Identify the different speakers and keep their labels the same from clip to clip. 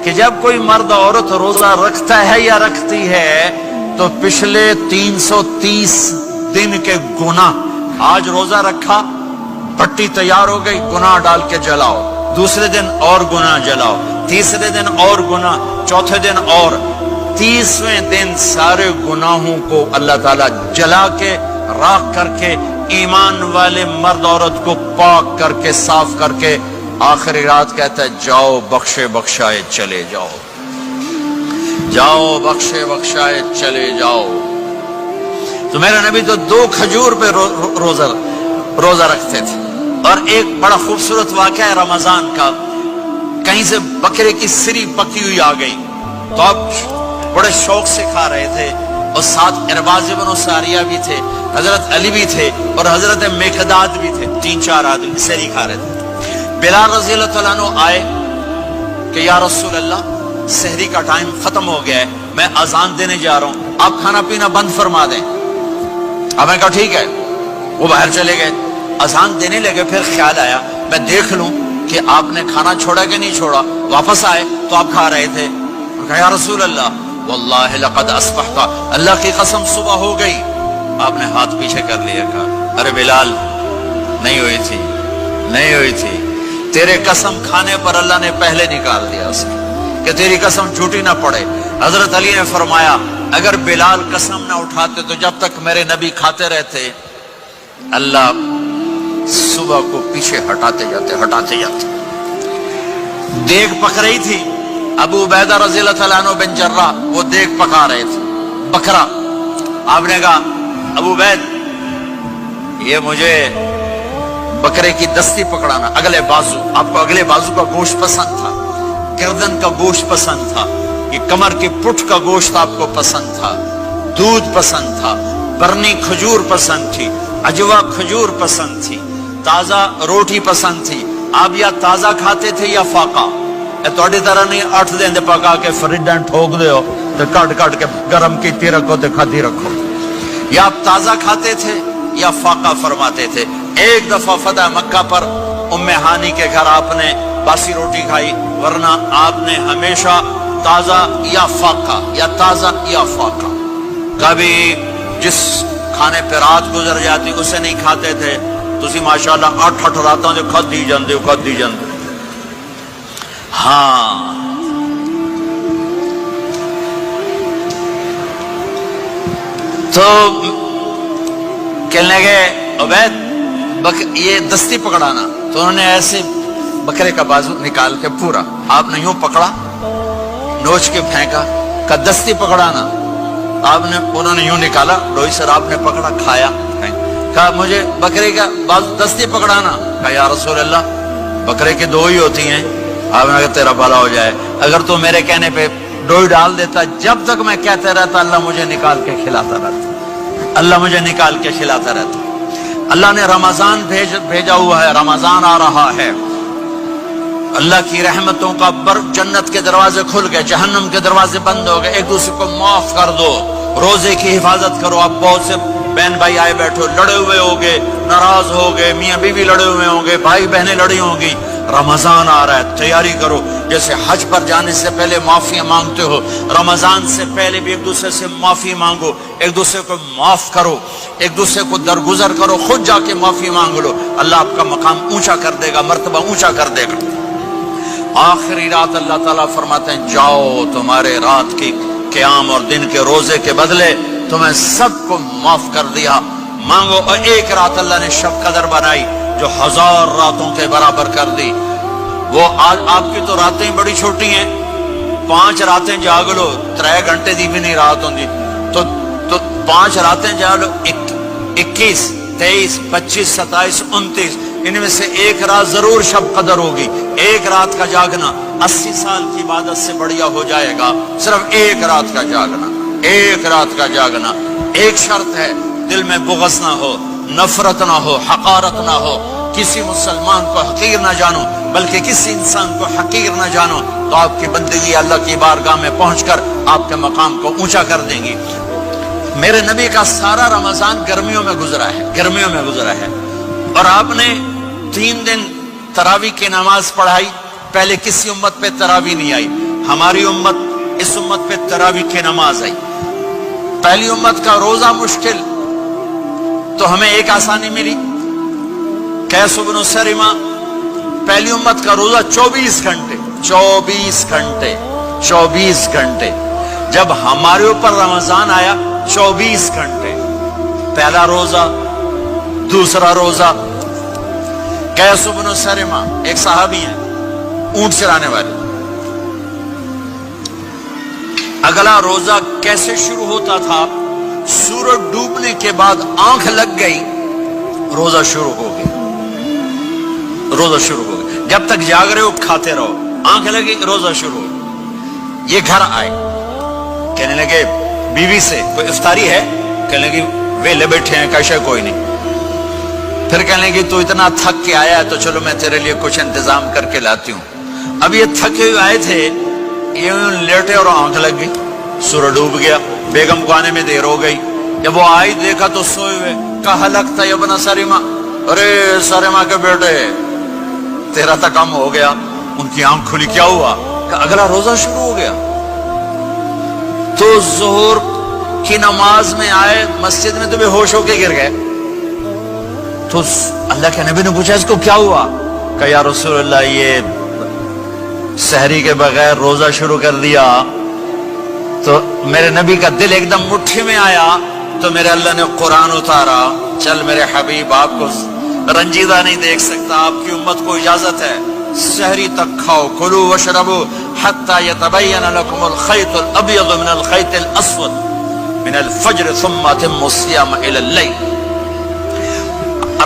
Speaker 1: کہ جب کوئی مرد عورت روزہ رکھتا ہے یا رکھتی ہے تو پچھلے 330 دن کے گناہ، آج روزہ رکھا، پٹی تیار ہو گئی، گناہ ڈال کے جلاؤ، دوسرے دن اور گناہ جلاؤ، تیسرے دن اور گناہ، چوتھے دن اور، 30ویں دن سارے گناہوں کو اللہ تعالیٰ جلا کے، راکھ کر کے، ایمان والے مرد عورت کو پاک کر کے، صاف کر کے، آخری رات کہتا ہے جاؤ بخشے بخشائے چلے جاؤ، جاؤ بخشے بخشائے چلے جاؤ۔ تو میرا نبی تو 2 کھجور پہ روزہ رکھتے تھے۔ اور ایک بڑا خوبصورت واقعہ ہے رمضان کا، کہیں سے بکرے کی سری پکی ہوئی آ گئی تو اب بڑے شوق سے کھا رہے تھے، اور ساتھ ارباز بن ساریہ بھی تھے، حضرت علی بھی تھے، اور حضرت مقداد بھی تھے، 3-4 آدمی سری کھا رہے تھے۔ بلال رضی اللہ عنہ آئے کہ یا رسول اللہ سحری کا ٹائم ختم ہو گیا ہے، میں اذان دینے جا رہا ہوں، آپ کھانا پینا بند فرما دیں۔ اب میں کہا ٹھیک ہے، وہ باہر چلے گئے، اذان دینے لگے، پھر خیال آیا میں دیکھ لوں کہ آپ نے کھانا چھوڑا کہ نہیں چھوڑا، واپس آئے تو آپ کھا رہے تھے۔ کہا یا رسول اللہ واللہ لقد اصبحت، اللہ کی قسم صبح ہو گئی۔ آپ نے ہاتھ پیچھے کر لیا، کہا ارے بلال نہیں ہوئی تھی، نہیں ہوئی تھی، تیرے قسم کھانے پر اللہ نے پہلے نکال دیا اسے کہ تیری قسم جھوٹی نہ پڑے۔ حضرت علی نے فرمایا اگر بلال قسم نہ اٹھاتے تو جب تک میرے نبی کھاتے رہتے اللہ صبح کو پیچھے ہٹاتے جاتے۔ دیگ پک رہی تھی، ابو عبیدہ رضی اللہ تعالیٰ عنہ بن جراح وہ دیگ پکا رہے تھے، بکرا۔ آپ نے کہا ابو عبید یہ مجھے بکرے کی دستی پکڑانا، اگلے بازو، آپ کو اگلے بازو کا گوشت پسند تھا، گردن کا گوشت پسند تھا، یہ کمر کی پٹھ کا گوشت آپ کو پسند تھا، دودھ پسند تھا، برنی کھجور پسند تھی، عجوا کھجور پسند تھی، تازہ روٹی پسند تھی۔ آپ یا تازہ کھاتے تھے یا فاقہ، تھوڑی طرح نہیں 8 دن پکا کے فریڈن ٹھوک دے ہو تو کٹ کے گرم کی رکھو تو کھاتی رکھو، یا آپ تازہ کھاتے تھے یا فاقہ فرماتے تھے۔ ایک دفعہ فتح مکہ پر ام ہانی کے گھر آپ نے باسی روٹی کھائی، ورنہ آپ نے ہمیشہ تازہ یا فاقہ، یا تازہ یا فاقہ، کبھی جس کھانے پہ رات گزر جاتی اسے نہیں کھاتے تھے۔ تسی ماشاءاللہ 8 راتوں جو کھدی جاندے۔ ہاں تو کہنے لگے عبید یہ دستی پکڑانا، تو انہوں نے ایسے بکرے کا بازو نکال کے پورا آپ نے یوں پکڑا، نوچ کے پھینکا، کہ دستی پکڑانا، انہوں نے یوں نکالا، ڈوئی سر آپ نے پکڑا، کھایا، کہا مجھے بکرے کا بازو دستی پکڑانا۔ کہا یا رسول اللہ بکرے کی 2 ہی ہوتی ہیں۔ آپ نے کہا تیرا بھلا ہو جائے، اگر تو میرے کہنے پہ ڈوئی ڈال دیتا، جب تک میں کہتے رہتا اللہ مجھے نکال کے کھلاتا رہتا، اللہ مجھے نکال کے کھلاتا رہتا۔ اللہ نے رمضان بھیجا ہوا ہے، رمضان آ رہا ہے، اللہ کی رحمتوں کا جنت کے دروازے کھل گئے، جہنم کے دروازے بند ہو گئے، ایک دوسرے کو معاف کر دو، روزے کی حفاظت کرو۔ اب بہت سے بہن بھائی آئے بیٹھو، لڑے ہوئے ہوگے، ناراض ہوگے، میاں بیوی لڑے ہوئے ہوں گے، بھائی بہنیں لڑی ہوں گی، رمضان آ رہا ہے، تیاری کرو۔ جیسے حج پر جانے سے پہلے معافی مانگتے ہو، رمضان سے پہلے بھی ایک دوسرے سے معافی مانگو، ایک دوسرے کو معاف کرو، ایک دوسرے کو درگزر کرو، خود جا کے معافی مانگ لو، اللہ آپ کا مقام اونچا کر دے گا، مرتبہ اونچا کر دے گا۔ آخری رات اللہ تعالیٰ فرماتے ہیں جاؤ، تمہارے رات کی قیام اور دن کے روزے کے بدلے تمہیں سب کو معاف کر دیا، مانگو۔ اور ایک رات اللہ نے شب قدر بنائی جو 1000 راتوں کے برابر کر دی۔ وہ آج آپ کی تو راتیں بڑی چھوٹی ہیں، 5 راتیں جاگ لو، 3 گھنٹے دی بھی نہیں رات ہوندی، تو 5 راتیں جاگ لو، 21 23 25 27 29، ان میں سے ایک رات ضرور شب قدر ہوگی۔ ایک رات کا جاگنا 80 سال کی عبادت سے بڑھیا ہو جائے گا، صرف ایک رات کا جاگنا، ایک رات کا جاگنا۔ ایک شرط ہے، دل میں بغض نہ ہو، نفرت نہ ہو، حقارت نہ ہو، کسی مسلمان کو حقیر نہ جانو، بلکہ کسی انسان کو حقیر نہ جانو، تو آپ کی بندگی اللہ کی بارگاہ میں پہنچ کر آپ کے مقام کو اونچا کر دیں گی۔ میرے نبی کا سارا رمضان گرمیوں میں گزرا ہے، اور آپ نے 3 دن تراویح کی نماز پڑھائی، پہلے کسی امت پہ تراویح نہیں آئی۔ ہماری امت اس امت پہ تراویح کی نماز آئی. پہلی امت کا روزہ مشکل تو ہمیں ایک آسانی ملی. قیس بن سرمہ پہلی امت کا روزہ 24 گھنٹے 24 گھنٹے. جب ہمارے اوپر رمضان آیا 24 گھنٹے. پہلا روزہ دوسرا روزہ. قیس بن سرمہ ایک صحابی ہیں اونٹ چرانے والے. اگلا روزہ کیسے شروع ہوتا تھا؟ سورج ڈوبنے کے بعد آنکھ لگ گئی روزہ شروع ہو گیا. جب تک جاگ رہے ہو کھاتے رہو. آنکھ لگی روزہ شروع ہو. یہ گھر آئے کہنے لگے بیوی سے کوئی افطاری ہے؟ کہنے لگے ویلے بیٹھے ہیں کیسے کوئی نہیں. پھر کہنے لگے تو اتنا تھک کے آیا ہے تو چلو میں تیرے لیے کچھ انتظام کر کے لاتی ہوں. اب یہ تھکے ہوئے آئے تھے, یہ لیٹے اور آنکھ لگ گئی. سورج ڈوب گیا. بیگم کو آنے میں دیر ہو گئی. جب وہ آئی دیکھا تو سوئے ہوئے. کہا لگتا ہے ابن سرمہ, ارے سرمہ کے بیٹے تیرا تو کم ہو گیا. ان کی آنکھ کھلی. کیا ہوا؟ کہ اگلا روزہ شروع ہو گیا. تو ظہر کی نماز میں آئے مسجد میں تو بے ہوش ہو کے گر گئے. تو اللہ کے نبی نے پوچھا اس کو کیا ہوا؟ کہ یا رسول اللہ یہ سحری کے بغیر روزہ شروع کر دیا. تو میرے نبی کا دل ایک دم مٹھی میں آیا. تو میرے اللہ نے قرآن اتارا. چل میرے حبیب, آپ کو رنجیدہ نہیں دیکھ سکتا, آپ کی امت کو اجازت ہے سحری تک کھاؤ. کلوا واشربوا حتی یتبین لکم الخیط الابیض من الخیط الاسود من الفجر ثم اتموا الصیام الی اللیل.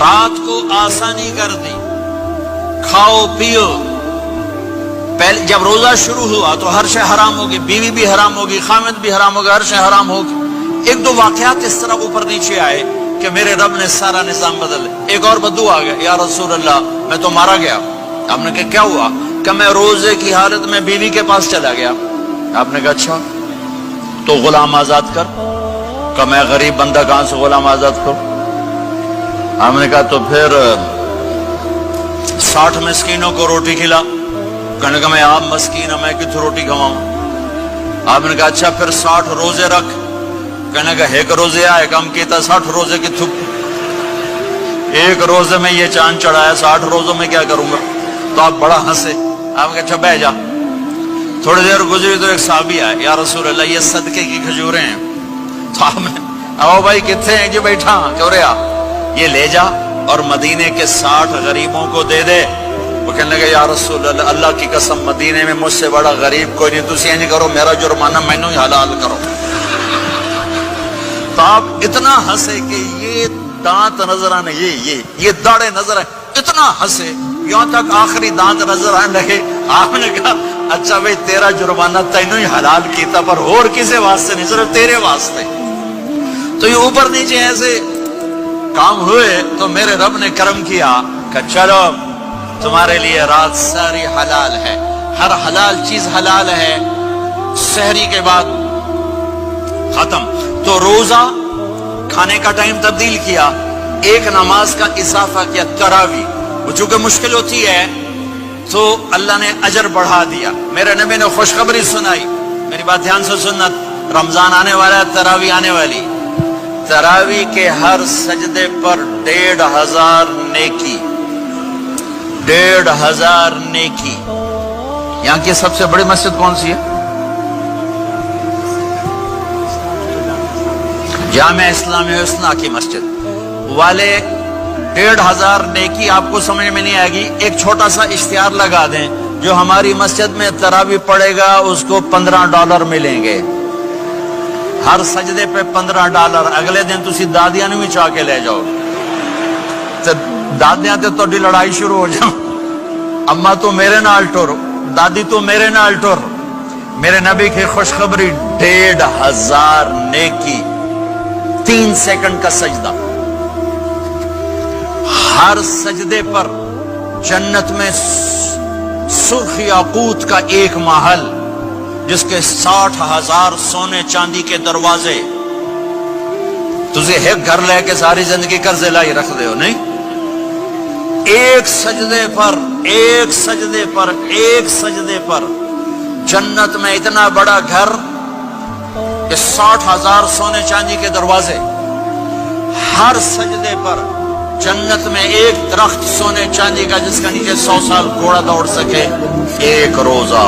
Speaker 1: رات کو آسانی کر دی, کھاؤ پیو. پہلے جب روزہ شروع ہوا تو ہر شے حرام ہوگی, بیوی بھی حرام ہوگی, خامد بھی حرام ہوگا, ہر شے حرام ہوگی. ایک دو واقعات اس طرح اوپر نیچے آئے کہ میرے رب نے سارا نظام بدل. ایک اور بدو آ گیا, یا رسول اللہ میں تو مارا گیا. آپ نے کہا کیا ہوا؟ کہ میں روزے کی حالت میں بیوی کے پاس چلا گیا. آپ نے کہا اچھا تو غلام آزاد کر. کہ میں غریب بندہ کہاں سے غلام آزاد کروں؟ آپ نے کہا تو پھر 60 مسکینوں کو روٹی کھلا. کہنے کا میں آپ مسکین ہوں, میں کتوں روٹی کھواؤں؟ آپ نے کہا اچھا پھر 60 روزے رکھ. کہنے کا ایک روزے آئے کم کیتا 60 روزے کی تھک. ایک روزے میں یہ چاند چڑھایا, 60 روزوں میں کیا کروں گا؟ تو آپ بڑا ہنسے. آپ نے کہا اچھا بہ جا. تھوڑی دیر گزری تو ایک صحابی آئے, یا رسول اللہ یہ صدقے کی کھجوریں ہیں. تو آپ نے آؤ بھائی کتنے ہیں؟ جی بیٹھا کیوں رہا, یہ لے جا اور مدینے کے 60 غریبوں کو دے دے. وہ کہنے لگے یا رسول اللہ, اللہ کی قسم مدینے میں مجھ سے بڑا غریب کوئی نہیں, تسی نہیں کرو, میرا جرمانہ مینوں ہی حلال کرو. تو آپ اتنا ہنسے کہ یہ دانت نظر آنے, یہ داڑے نظر آئے. اتنا ہنسے یہاں تک آخری دانت نظر آنے لگے. آپ نے کہا اچھا بھائی تیرا جرمانہ تینوں ہی حلال کیتا, پر اور کسی واسطے نہیں, صرف تیرے واسطے. تو یہ اوپر نیچے ایسے کام ہوئے تو میرے رب نے کرم کیا کہ چلو تمہارے لیے رات ساری حلال ہے, ہر حلال چیز حلال ہے. سحری کے بعد ختم. تو روزہ کھانے کا ٹائم تبدیل کیا, ایک نماز کا اضافہ کیا, تراویح. وہ چونکہ مشکل ہوتی ہے تو اللہ نے اجر بڑھا دیا. میرے نبی نے خوشخبری سنائی, میری بات دھیان سے سننا, رمضان آنے والا ہے, تراویح آنے والی. تراویح کے ہر سجدے پر 1500 نیکی, 1500 نیکی. یہاں کی سب سے بڑی مسجد کون سی ہے؟ جامع اسلامی حسنہ کی مسجد والے. 1500 نیکی آپ کو سمجھ میں نہیں آئے گی. ایک چھوٹا سا اشتہار لگا دیں, جو ہماری مسجد میں تراویح پڑے گا اس کو $15 ملیں گے. ہر سجدے پہ $15. اگلے دن تسی دادیاں بھی چاہ کے لے جاؤ. دادیاں تے تو لڑائی شروع ہو جاؤ, اما تو میرے نال ٹر, دادی تو میرے نال ٹر. میرے نبی کی خوشخبری 1500 نیکی, 3 سیکنڈ کا سجدہ. ہر سجدے پر جنت میں سرخ یاقوت کا ایک محل, جس کے 60,000 سونے چاندی کے دروازے. تجھے ایک گھر لے کے ساری زندگی قرضے لائی رکھ دے ہو نہیں. ایک سجدے پر جنت میں اتنا بڑا گھر کہ 60,000 سونے چاندی کے دروازے، ہر سجدے پر جنت میں ایک درخت سونے چاندی کا جس کا نیچے 100 سال گھوڑا دوڑ سکے، ایک روزہ